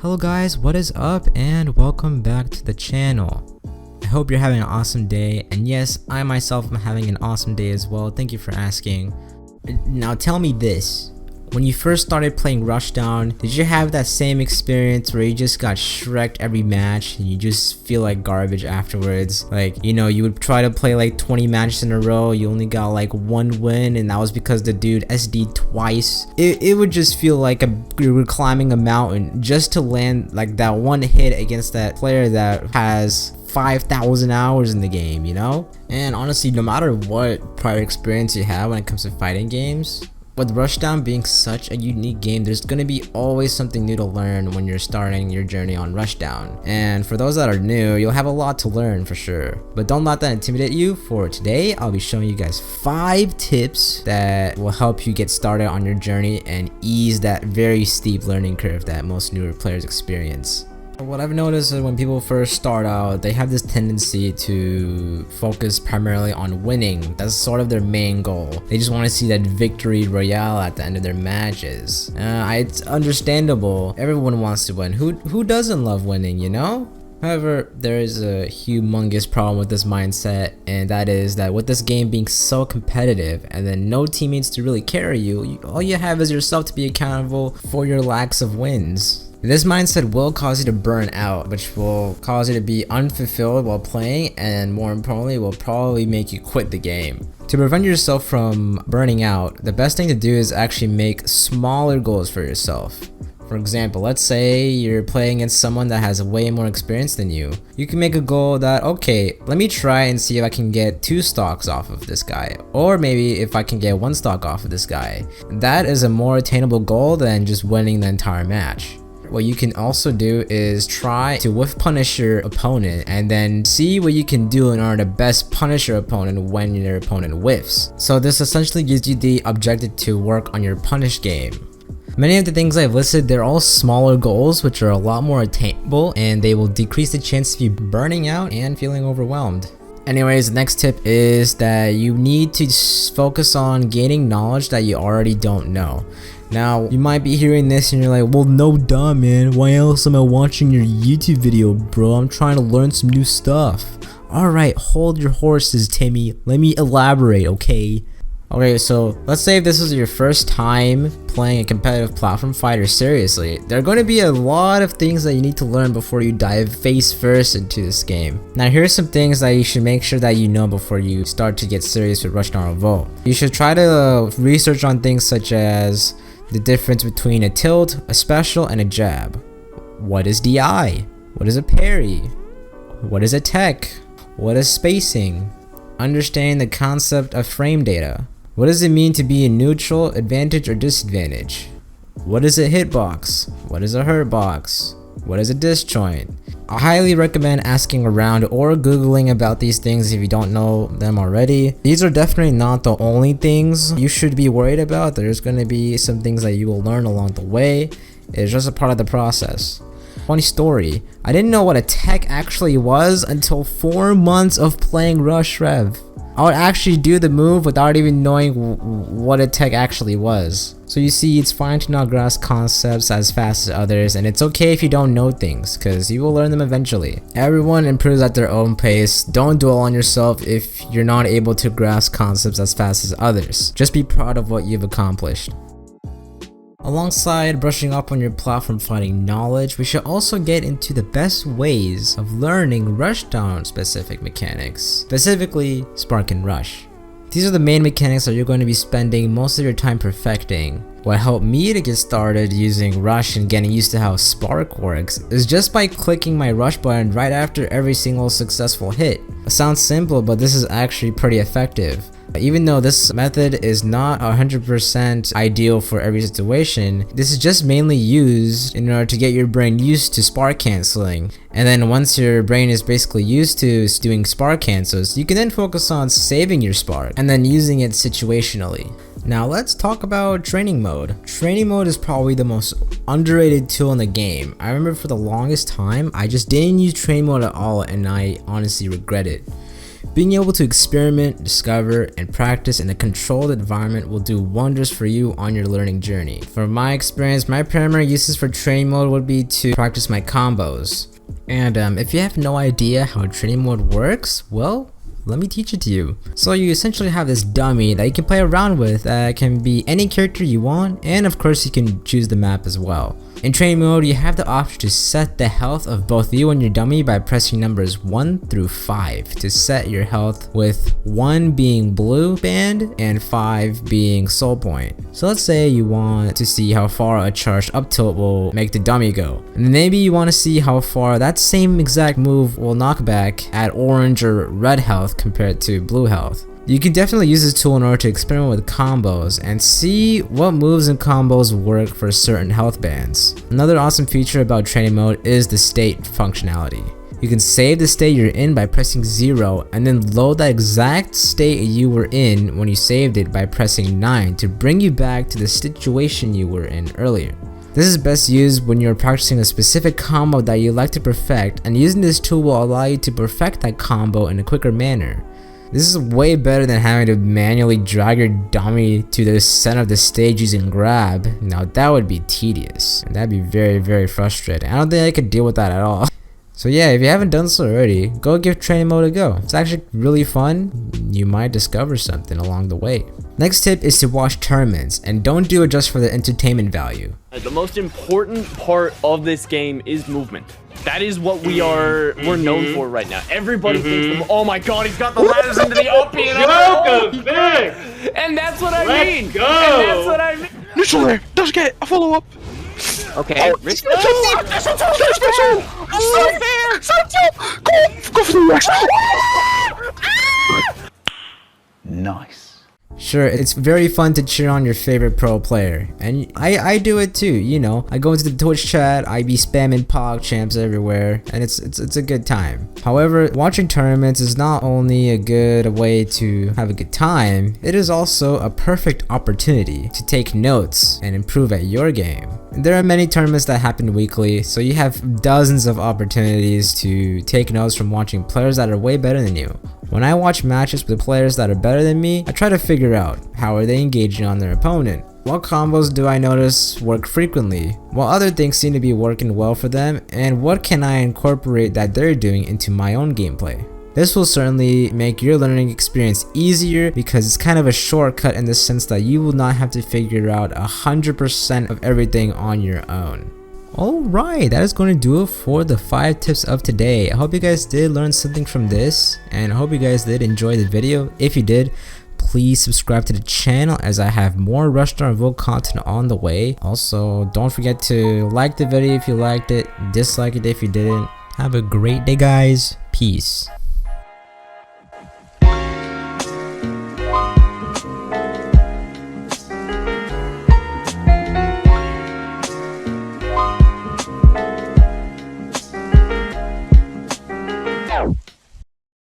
Hello guys, what is up and welcome back to the channel. I hope you're having an awesome day, and yes, I myself am having an awesome day as well. Thank you for asking. Now tell me this, when you first started playing Rushdown, did you have that same experience where you just got shreked every match and you just feel like garbage afterwards? Like, you know, you would try to play like 20 matches in a row, you only got like one win, and that was because the dude SD'd twice. It would just feel like you were climbing a mountain just to land like that one hit against that player that has 5,000 hours in the game, you know? And honestly, no matter what prior experience you have when it comes to fighting games, with Rushdown being such a unique game, there's gonna be always something new to learn when you're starting your journey on Rushdown. And for those that are new, you'll have a lot to learn for sure. But don't let that intimidate you. For today, I'll be showing you guys 5 tips that will help you get started on your journey and ease that very steep learning curve that most newer players experience. What I've noticed is when people first start out, they have this tendency to focus primarily on winning. That's sort of their main goal. They just want to see that victory royale at the end of their matches. It's understandable. Everyone wants to win. Who doesn't love winning, you know? However, there is a humongous problem with this mindset, and that is that with this game being so competitive and then no teammates to really carry you, all you have is yourself to be accountable for your lacks of wins. This mindset will cause you to burn out, which will cause you to be unfulfilled while playing, and more importantly, will probably make you quit the game. To prevent yourself from burning out, the best thing to do is actually make smaller goals for yourself. For example, let's say you're playing against someone that has way more experience than you. You can make a goal that, okay, let me try and see if I can get 2 stocks off of this guy, or maybe if I can get 1 stock off of this guy. That is a more attainable goal than just winning the entire match. What you can also do is try to whiff punish your opponent and then see what you can do in order to best punish your opponent when your opponent whiffs. So this essentially gives you the objective to work on your punish game. Many of the things I've listed, they're all smaller goals which are a lot more attainable, and they will decrease the chance of you burning out and feeling overwhelmed. Anyways, the next tip is that you need to focus on gaining knowledge that you already don't know. Now, you might be hearing this and you're like, well, no duh, man. Why else am I watching your YouTube video, bro? I'm trying to learn some new stuff. Alright, hold your horses, Timmy. Let me elaborate, okay? Okay, so let's say if this is your first time playing a competitive platform fighter seriously, there are going to be a lot of things that you need to learn before you dive face first into this game. Now here's some things that you should make sure that you know before you start to get serious with Rushdown Revolt. You should try to research on things such as the difference between a tilt, a special, and a jab. What is DI? What is a parry? What is a tech? What is spacing? Understanding the concept of frame data. What does it mean to be in neutral, advantage, or disadvantage? What is a hitbox? What is a hurtbox? What is a disjoint? I highly recommend asking around or googling about these things if you don't know them already. These are definitely not the only things you should be worried about. There's going to be some things that you will learn along the way. It's just a part of the process. Funny story, I didn't know what a tech actually was until 4 months of playing Rush Rev. I would actually do the move without even knowing what a tech actually was. So you see, it's fine to not grasp concepts as fast as others, and it's okay if you don't know things, because you will learn them eventually. Everyone improves at their own pace. Don't dwell on yourself if you're not able to grasp concepts as fast as others. Just be proud of what you've accomplished. Alongside brushing up on your platform fighting knowledge, we should also get into the best ways of learning Rushdown specific mechanics, specifically Spark and Rush. These are the main mechanics that you're going to be spending most of your time perfecting. What helped me to get started using Rush and getting used to how Spark works is just by clicking my Rush button right after every single successful hit. It sounds simple, but this is actually pretty effective. Even though this method is not 100% ideal for every situation, this is just mainly used in order to get your brain used to spark canceling. And then once your brain is basically used to doing spark cancels, you can then focus on saving your spark and then using it situationally. Now let's talk about training mode. Training mode is probably the most underrated tool in the game. I remember for the longest time, I just didn't use training mode at all, and I honestly regret it. Being able to experiment, discover, and practice in a controlled environment will do wonders for you on your learning journey. From my experience, my primary uses for training mode would be to practice my combos. And if you have no idea how training mode works, well, let me teach it to you. So you essentially have this dummy that you can play around with. It can be any character you want, and of course you can choose the map as well. In training mode, you have the option to set the health of both you and your dummy by pressing numbers 1 through 5 to set your health, with 1 being blue band and 5 being soul point. So let's say you want to see how far a charged up tilt will make the dummy go, and maybe you want to see how far that same exact move will knock back at orange or red health compared to blue health. You can definitely use this tool in order to experiment with combos and see what moves and combos work for certain health bands. Another awesome feature about training mode is the state functionality. You can save the state you're in by pressing 0 and then load that exact state you were in when you saved it by pressing 9 to bring you back to the situation you were in earlier. This is best used when you're practicing a specific combo that you like to perfect, and using this tool will allow you to perfect that combo in a quicker manner. This is way better than having to manually drag your dummy to the center of the stage using grab. Now that would be tedious, and that'd be very frustrating. I don't think I could deal with that at all. So yeah, if you haven't done so already, go give training mode a go. It's actually really fun. You might discover something along the way. Next tip is to watch tournaments, and don't do it just for the entertainment value. The most important part of this game is movement. That is what we're known for right now. Everybody thinks, oh my god, he's got the ladders into the up, you know? Jokeovik! And that's what I mean. Let's go! And that's what I mean. Neutral there. Does get a follow up. Okay, Rich. Go for the rest. Nice. Sure, it's very fun to cheer on your favorite pro player, and I do it too, you know. I go into the Twitch chat, I be spamming Pog champs everywhere, and it's a good time. However, watching tournaments is not only a good way to have a good time, it is also a perfect opportunity to take notes and improve at your game. There are many tournaments that happen weekly, so you have dozens of opportunities to take notes from watching players that are way better than you. When I watch matches with players that are better than me, I try to figure out how are they engaging on their opponent. What combos do I notice work frequently? What other things seem to be working well for them? And what can I incorporate that they're doing into my own gameplay? This will certainly make your learning experience easier because it's kind of a shortcut in the sense that you will not have to figure out 100% of everything on your own. Alright, that is going to do it for the 5 tips of today. I hope you guys did learn something from this, and I hope you guys did enjoy the video. If you did, please subscribe to the channel as I have more Rushdown Revolt content on the way. Also, don't forget to like the video if you liked it, dislike it if you didn't. Have a great day, guys. Peace.